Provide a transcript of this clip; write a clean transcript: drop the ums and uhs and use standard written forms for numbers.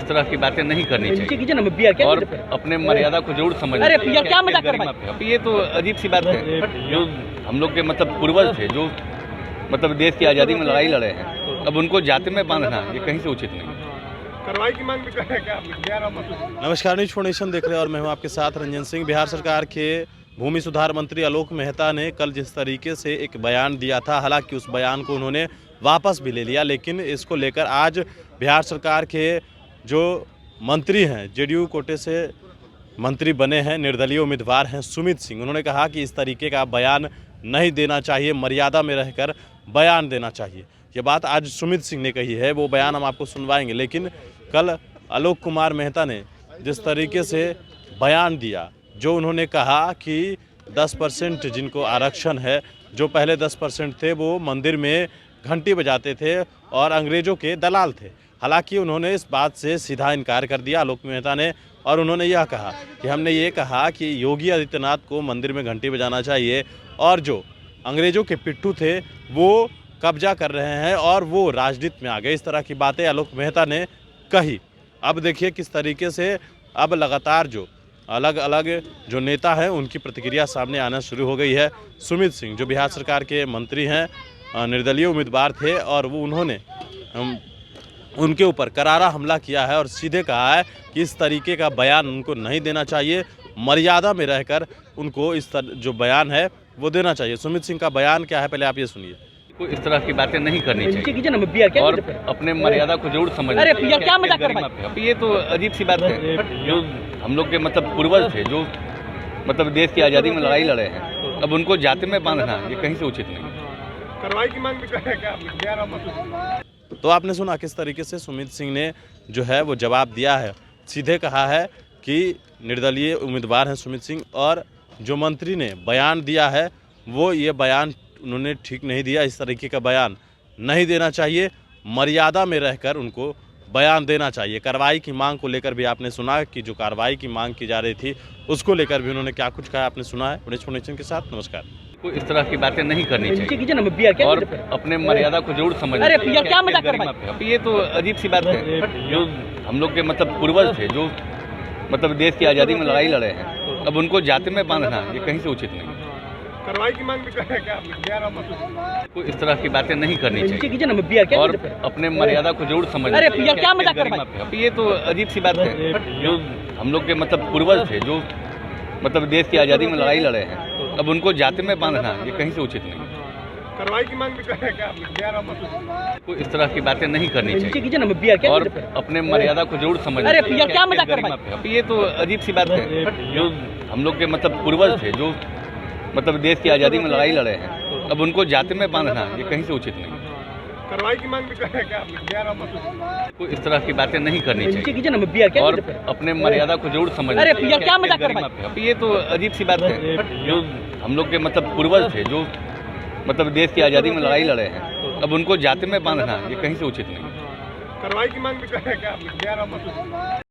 इस तरह की बातें नहीं करनी चाहिए और अपने मर्यादा को जरूर समझना चाहिए। क्या मजाक कर रहे हैं? अब ये तो अजीब सी बात है, जो हम लोग के मतलब पूर्वज थे, जो मतलब देश की आज़ादी में लड़ाई लड़े हैं, अब उनको जाति में बांधना ये कहीं से उचित नहीं है। कार्रवाई की मांग भी कर रहे हैं क्या आप? नमस्कार, न्यूज़ फोर्नेशन देख रहे हैं और मैं हूं आपके साथ रंजन सिंह। बिहार सरकार के भूमि सुधार मंत्री आलोक मेहता ने कल जिस तरीके से एक बयान दिया था, हालांकि उस बयान को उन्होंने वापस भी ले लिया, लेकिन इसको लेकर आज बिहार सरकार के जो मंत्री हैं, जेडीयू कोटे से मंत्री बने हैं, निर्दलीय उम्मीदवार हैं सुमित सिंह, उन्होंने कहा कि इस तरीके का बयान नहीं देना चाहिए, मर्यादा में रहकर बयान देना चाहिए। ये बात आज सुमित सिंह ने कही है, वो बयान हम आपको सुनवाएंगे। लेकिन कल आलोक कुमार मेहता ने जिस तरीके से बयान दिया, जो उन्होंने कहा कि 10% जिनको आरक्षण है, जो पहले 10% थे वो मंदिर में घंटी बजाते थे और अंग्रेज़ों के दलाल थे। हालांकि उन्होंने इस बात से सीधा इनकार कर दिया आलोक मेहता ने, और उन्होंने यह कहा कि हमने ये कहा कि योगी आदित्यनाथ को मंदिर में घंटी बजाना चाहिए और जो अंग्रेज़ों के पिट्ठू थे वो कब्जा कर रहे हैं और वो राजनीति में आ गए। इस तरह की बातें आलोक मेहता ने कही। अब देखिए किस तरीके से अब लगातार जो अलग अलग जो नेता हैं उनकी प्रतिक्रिया सामने आना शुरू हो गई है। सुमित सिंह जो बिहार सरकार के मंत्री हैं, निर्दलीय उम्मीदवार थे, और वो उन्होंने उनके ऊपर करारा हमला किया है और सीधे कहा है कि इस तरीके का बयान उनको नहीं देना चाहिए, मर्यादा में रहकर उनको जो बयान है वो देना चाहिए। सुमित सिंह का बयान क्या है, पहले आप ये सुनिए। इस तरह की बातें नहीं करनी चाहिए और अपने मर्यादा को जरूर समझना चाहिए। क्या मजाक कर रहे हैं? अब ये तो अजीब सी बात है, जो हम लोग के मतलब पूर्वज थे, जो मतलब देश की आज़ादी में लड़ाई लड़े हैं, अब उनको जाति में बांधना ये कहीं से उचित नहीं है। कार्रवाई की मांग भी कर रहे हैं क्या आप? तो आपने सुना किस तरीके से सुमित सिंह ने जो है वो जवाब दिया है। सीधे कहा है कि निर्दलीय उम्मीदवार हैं सुमित सिंह, और जो मंत्री ने बयान दिया है वो ये बयान उन्होंने ठीक नहीं दिया। इस तरीके का बयान नहीं देना चाहिए, मर्यादा में रहकर उनको बयान देना चाहिए। कार्रवाई की मांग को लेकर भी आपने सुना कि जो कार्रवाई की मांग की जा रही थी उसको लेकर भी उन्होंने क्या कुछ कहा, आपने सुना है। न्यूज़ फोर्नेशन के साथ नमस्कार। इस तरह की बातें नहीं करनी चाहिए और अपने मर्यादा को जरूर समझना चाहिए। क्या मजाक कर रहे हैं? अब ये तो अजीब सी बात है, जो हम लोग के मतलब पूर्वज थे, जो मतलब देश की आज़ादी में लड़ाई लड़े हैं, अब उनको जाति में बांधना ये कहीं से उचित नहीं है। कार्रवाई की मांग भी कर रहे हैं क्या आप? इस तरह की बातें नहीं करनी चाहिए और अपने मर्यादा को जरूर समझना चाहिए। क्या मजाक कर रहे हैं? अब ये तो अजीब सी बात है, जो हम लोग के मतलब पूर्वज थे, जो मतलब देश की आज़ादी में लड़ाई लड़े हैं, अब उनको जाति में बांधना ये कहीं से उचित नहीं है। कार्रवाई की मांग भी कर रहे हैं क्या आप? इस तरह की बातें नहीं करनी चाहिए और अपने मर्यादा को जरूर समझना चाहिए। क्या मजाक कर रहे हैं? अब ये तो अजीब सी बात है, जो हम लोग के मतलब पूर्वज थे, जो मतलब देश की आज़ादी में लड़ाई लड़े हैं, अब उनको जाति में बांधना ये कहीं से उचित नहीं है। कार्रवाई की मांग भी कर रहे हैं क्या आप? इस तरह की बातें नहीं करनी चाहिए और अपने मर्यादा को जरूर समझना चाहिए। क्या मजाक कर रहे हैं? अब ये तो अजीब सी बात है, जो हम लोग के मतलब पूर्वज थे, जो मतलब देश की आज़ादी में लड़ाई लड़े हैं, अब उनको जाति में बांधना ये कहीं से उचित नहीं है। कार्रवाई की मांग भी कर रहे हैं क्या आप?